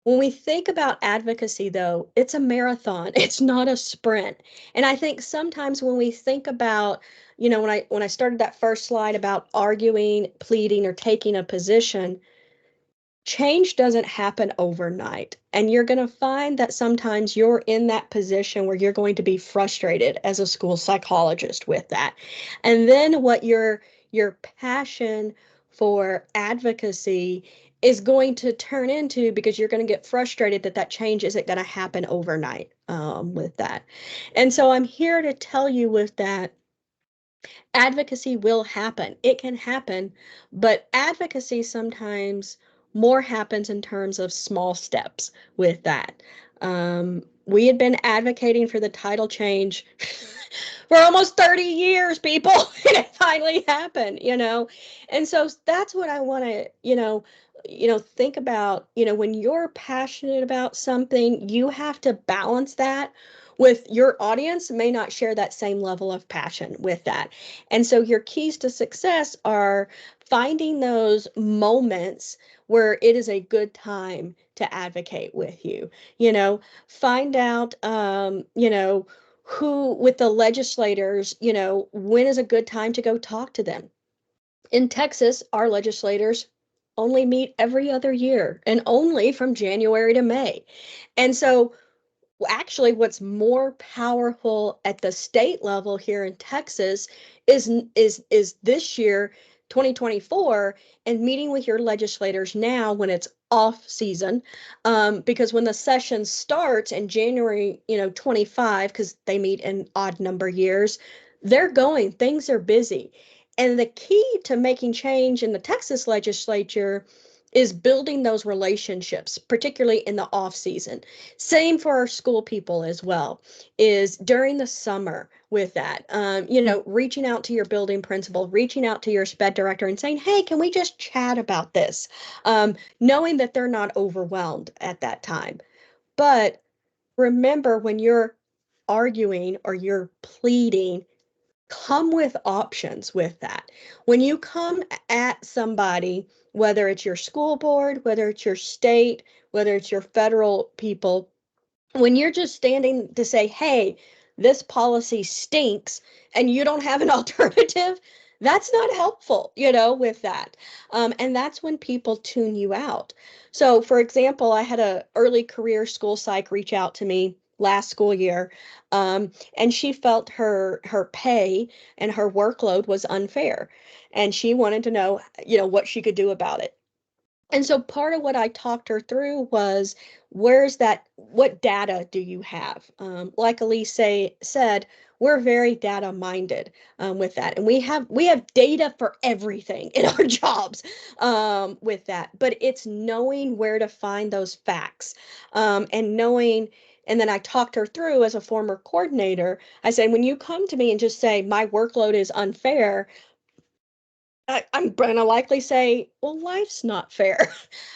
when we think about advocacy, though, it's a marathon. It's not a sprint. And I think sometimes when we think about, when I started that first slide about arguing, pleading, or taking a position, change doesn't happen overnight. And you're going to find that sometimes you're in that position where you're going to be frustrated as a school psychologist with that. And then what your passion for advocacy is going to turn into, because you're going to get frustrated that that change isn't going to happen overnight with that. And so I'm here to tell you with that, advocacy will happen. It can happen, but advocacy sometimes more happens in terms of small steps with that. We had been advocating for the title change for almost 30 years, people, and it finally happened, you know. And so that's what I want to, think about, when you're passionate about something, you have to balance that with your audience may not share that same level of passion with that. And so your keys to success are finding those moments where it is a good time to advocate with you. Find out, who with the legislators, when is a good time to go talk to them. In Texas, our legislators only meet every other year and only from January to May. And so actually what's more powerful at the state level here in Texas is this year 2024 and meeting with your legislators now when it's off season, because when the session starts in January 25, because they meet in odd number years, things are busy. And the key to making change in the Texas legislature is building those relationships, particularly in the off season. Same for our school people as well, is during the summer with that, reaching out to your building principal, reaching out to your sped director and saying, hey, can we just chat about this? Knowing that they're not overwhelmed at that time. But remember, when you're arguing or you're pleading, come with options with that. When you come at somebody, whether it's your school board, whether it's your state, whether it's your federal people, when you're just standing to say, hey, this policy stinks, and you don't have an alternative, that's not helpful, with that. And that's when people tune you out. So, for example, I had a early career school psych reach out to me last school year, and she felt her pay and her workload was unfair, and she wanted to know, what she could do about it. And so part of what I talked her through was, what data do you have? Like Elise said, we're very data minded with that. And we have data for everything in our jobs with that. But it's knowing where to find those facts, and knowing. And then I talked her through, as a former coordinator, I said, when you come to me and just say, my workload is unfair, I'm going to likely say, well, life's not fair.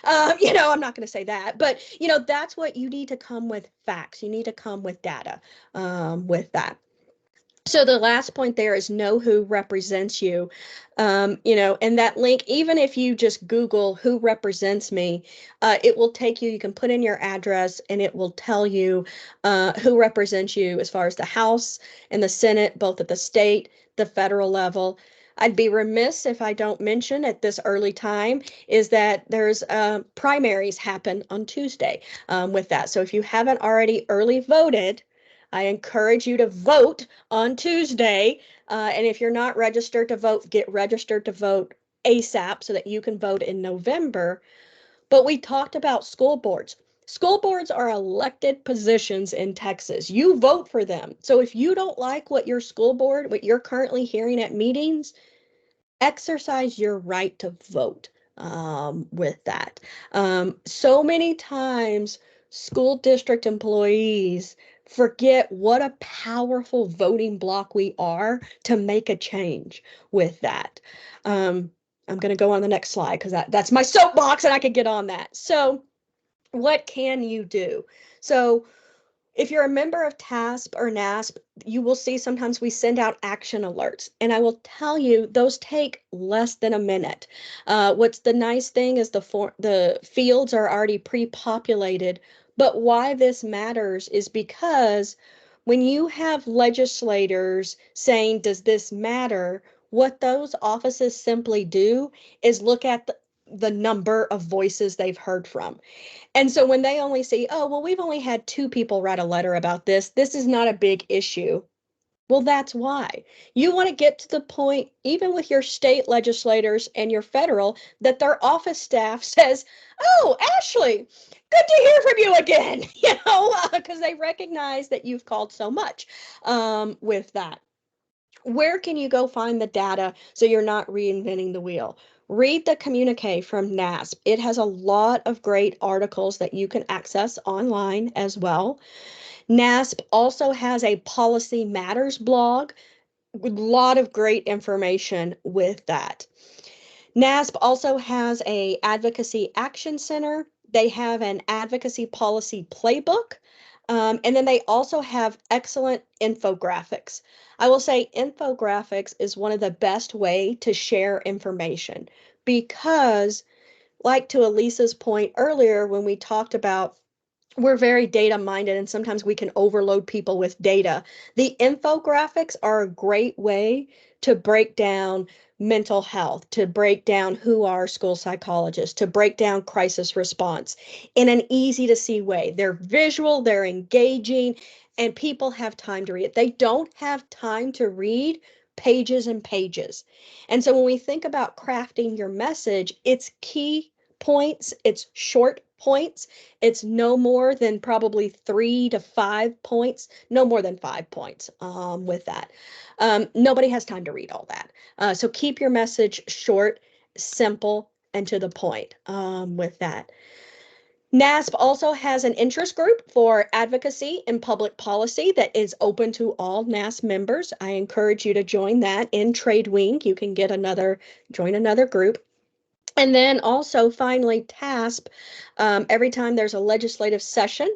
I'm not going to say that, but that's what you need to come with, facts. You need to come with data with that. So the last point there is know who represents you. And that link, even if you just Google who represents me, it will take you, you can put in your address and it will tell you who represents you as far as the House and the Senate, both at the state, the federal level. I'd be remiss if I don't mention at this early time is that there's primaries happen on Tuesday with that. So if you haven't already early voted, I encourage you to vote on Tuesday. And if you're not registered to vote, get registered to vote ASAP so that you can vote in November. But we talked about school boards. School boards are elected positions in Texas. You vote for them. So if you don't like what you're currently hearing at meetings, exercise your right to vote with that. So many times, school district employees forget what a powerful voting block we are to make a change with that. I'm going to go on the next slide because that's my soapbox and I could get on that. So, what can you do? So, if you're a member of TASP or NASP, you will see sometimes we send out action alerts. And I will tell you, those take less than a minute. What's the nice thing is the fields are already pre-populated. But why this matters is because when you have legislators saying, does this matter? What those offices simply do is look at the number of voices they've heard from. And so when they only see, oh, well, we've only had two people write a letter about this, this is not a big issue. Well, that's why. You want to get to the point, even with your state legislators and your federal, that their office staff says, oh, Ashley, good to hear from you again, because they recognize that you've called so much with that. Where can you go find the data so you're not reinventing the wheel? Read the communique from NASP. It has a lot of great articles that you can access online as well. NASP also has a Policy Matters blog with a lot of great information with that. NASP also has a advocacy action center. They have an advocacy policy playbook. And then they also have excellent infographics. I will say infographics is one of the best way to share information because, like to Elisa's point earlier when we talked about we're very data minded and sometimes we can overload people with data. The infographics are a great way to break down mental health, to break down who are school psychologists, to break down crisis response in an easy to see way. They're visual, they're engaging, and people have time to read it. They don't have time to read pages and pages. And so when we think about crafting your message, it's key points, it's short points, it's no more than probably 3 to 5 points, no more than 5 points with that. Nobody has time to read all that. So keep your message short, simple, and to the point with that. NASP also has an interest group for advocacy and public policy that is open to all NASP members. I encourage you to join that in TradeWing. You can join another group. And then also, finally, TASP. Every time there's a legislative session,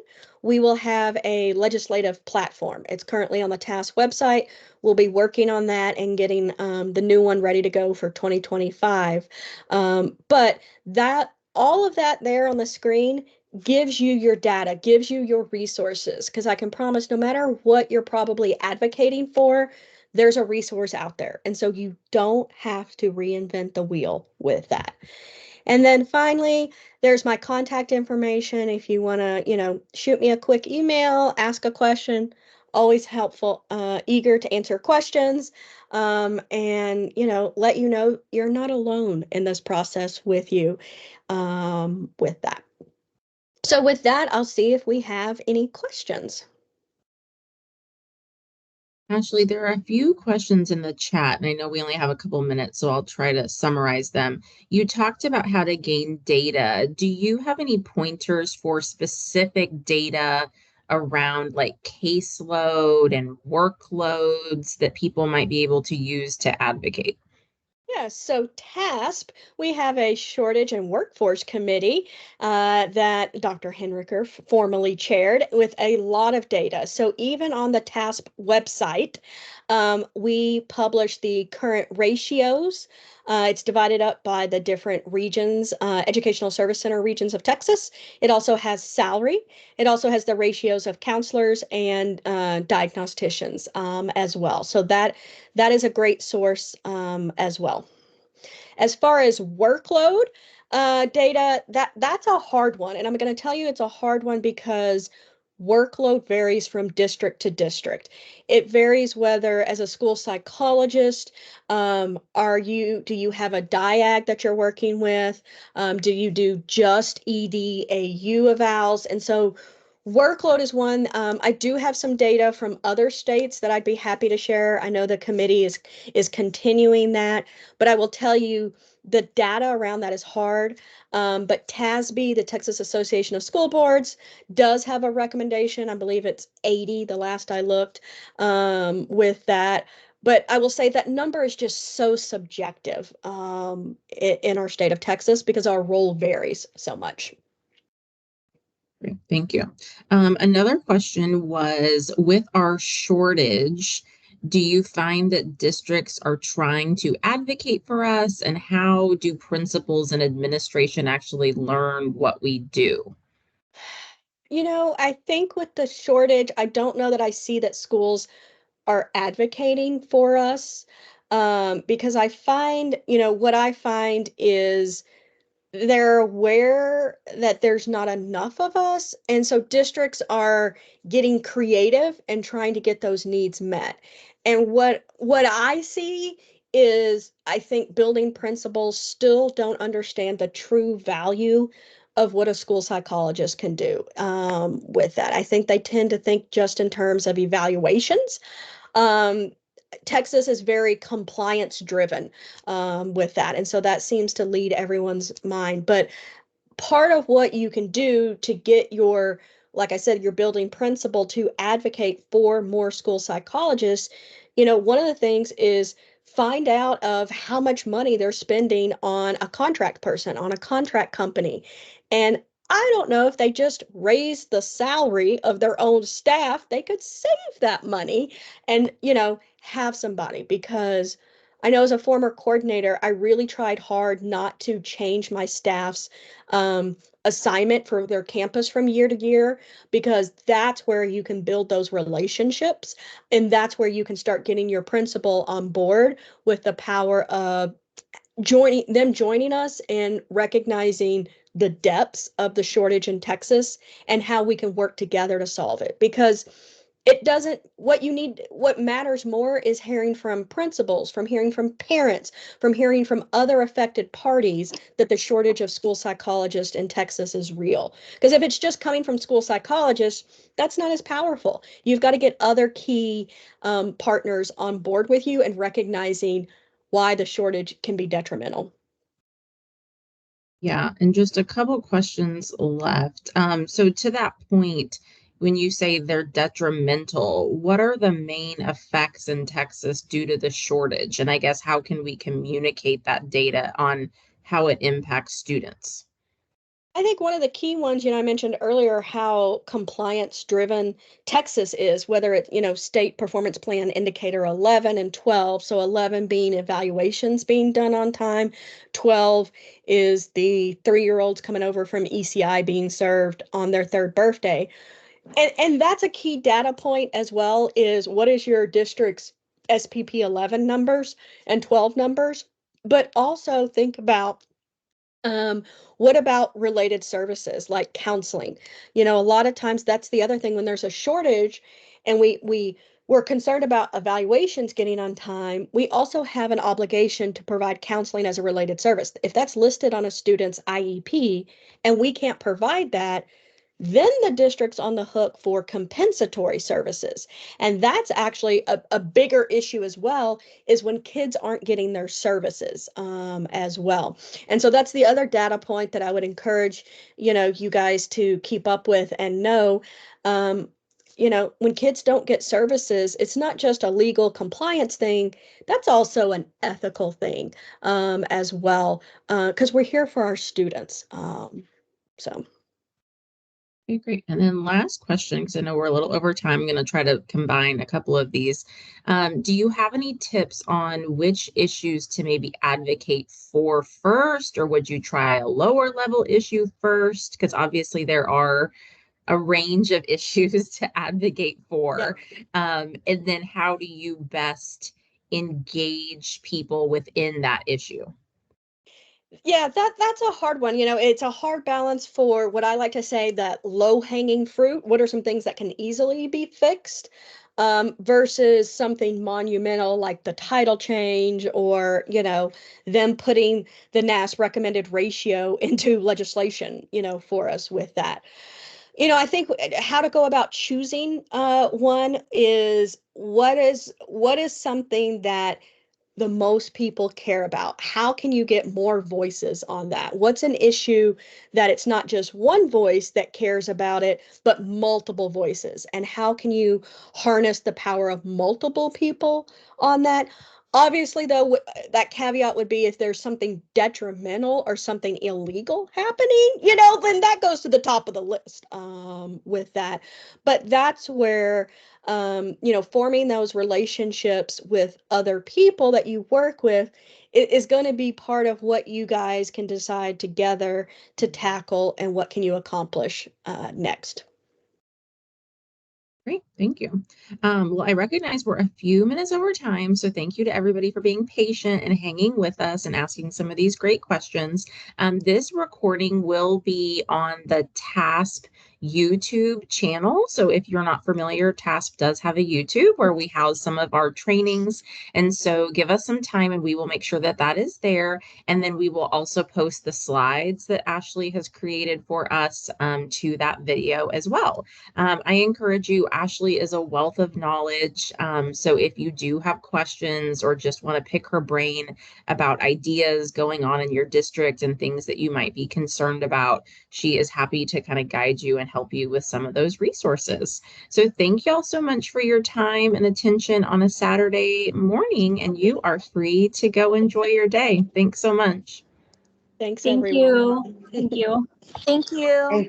we will have a legislative platform. It's currently on the TASP website. We'll be working on that and getting the new one ready to go for 2025. But that all of that there on the screen gives you your data, gives you your resources, because I can promise no matter what you're probably advocating for, there's a resource out there. And so you don't have to reinvent the wheel with that. And then finally, there's my contact information. If you want to, shoot me a quick email, ask a question, always helpful, eager to answer questions, and, let you know you're not alone in this process with you with that. So with that, I'll see if we have any questions. Ashley, there are a few questions in the chat, and I know we only have a couple minutes, so I'll try to summarize them. You talked about how to gain data. Do you have any pointers for specific data around like caseload and workloads that people might be able to use to advocate? Yes, so TASP, we have a shortage and workforce committee that Dr. Henriker formally chaired with a lot of data. So even on the TASP website, we publish the current ratios. It's divided up by the different regions, Educational Service Center regions of Texas. It also has salary. It also has the ratios of counselors and diagnosticians as well. So that is a great source as well. As far as workload data, that's a hard one. And I'm going to tell you it's a hard one because workload varies from district to district. It varies whether as a school psychologist, do you have a diag that you're working with? Do you do just EDAU evals? And so workload is one. I do have some data from other states that I'd be happy to share. I know the committee is continuing that, but I will tell you the data around that is hard. But TASB, the Texas Association of School Boards, does have a recommendation. I believe it's 80, the last I looked, with that. But I will say that number is just so subjective in our state of Texas because our role varies so much. Great, thank you. Another question was, with our shortage, do you find that districts are trying to advocate for us, and how do principals and administration actually learn what we do? I think with the shortage, I don't know that I see that schools are advocating for us because I find, what I find is they're aware that there's not enough of us, and so districts are getting creative and trying to get those needs met. And what I see is, I think building principals still don't understand the true value of what a school psychologist can do with that. I think they tend to think just in terms of evaluations. um, Texas is very compliance driven with that. And so that seems to lead everyone's mind. But part of what you can do to get your, like I said, your building principal to advocate for more school psychologists, one of the things is find out of how much money they're spending on a contract person, on a contract company. And I don't know if they just raise the salary of their own staff, they could save that money and, have somebody. Because I know as a former coordinator, I really tried hard not to change my staff's um, assignment for their campus from year to year, because that's where you can build those relationships, and that's where you can start getting your principal on board with the power of joining us and recognizing the depths of the shortage in Texas and how we can work together to solve it. Because it doesn't, what matters more is hearing from principals, from hearing from parents, from hearing from other affected parties that the shortage of school psychologists in Texas is real. Because if it's just coming from school psychologists, that's not as powerful. You've got to get other key partners on board with you and recognizing why the shortage can be detrimental. Yeah, and just a couple questions left. So to that point, when you say they're detrimental, what are the main effects in Texas due to the shortage? And I guess how can we communicate that data on how it impacts students? I think one of the key ones, I mentioned earlier how compliance driven Texas is, whether it's, state performance plan indicator 11 and 12. So 11 being evaluations being done on time, 12 is the 3-year-olds coming over from ECI being served on their third birthday. And that's a key data point as well, is what is your district's SPP 11 numbers and 12 numbers? But also think about um, what about related services like counseling? A lot of times that's the other thing when there's a shortage and we're concerned about evaluations getting on time. We also have an obligation to provide counseling as a related service. If that's listed on a student's IEP and we can't provide that, then the district's on the hook for compensatory services. And that's actually a bigger issue as well, is when kids aren't getting their services as well. And so that's the other data point that I would encourage, you guys to keep up with and know. Um, when kids don't get services, it's not just a legal compliance thing, that's also an ethical thing as well, because we're here for our students. So. Okay, great. And then last question, because I know we're a little over time. I'm going to try to combine a couple of these. Do you have any tips on which issues to maybe advocate for first, or would you try a lower level issue first? Because obviously there are a range of issues to advocate Yeah. for. And then how do you best engage people within that issue? Yeah, that's a hard one. It's a hard balance for what I like to say, that low-hanging fruit. What are some things that can easily be fixed versus something monumental like the title change, or, them putting the NAS recommended ratio into legislation, for us with that. I think how to go about choosing one is, what is something that the most people care about? How can you get more voices on that? What's an issue that it's not just one voice that cares about it, but multiple voices? And how can you harness the power of multiple people on that? Obviously, though, that caveat would be if there's something detrimental or something illegal happening, then that goes to the top of the list with that. But that's where forming those relationships with other people that you work with is going to be part of what you guys can decide together to tackle and what can you accomplish next. Great, thank you. Well, I recognize we're a few minutes over time, so thank you to everybody for being patient and hanging with us and asking some of these great questions. This recording will be on the TASP YouTube channel. So if you're not familiar, TASP does have a YouTube where we house some of our trainings. And so give us some time and we will make sure that that is there. And then we will also post the slides that Ashley has created for us to that video as well. I encourage you, Ashley is a wealth of knowledge. So if you do have questions or just want to pick her brain about ideas going on in your district and things that you might be concerned about, she is happy to kind of guide you and help you with some of those resources. So thank y'all so much for your time and attention on a Saturday morning, and you are free to go enjoy your day. Thanks so much. Thanks, Thank everyone. you. Thank you. Thank you.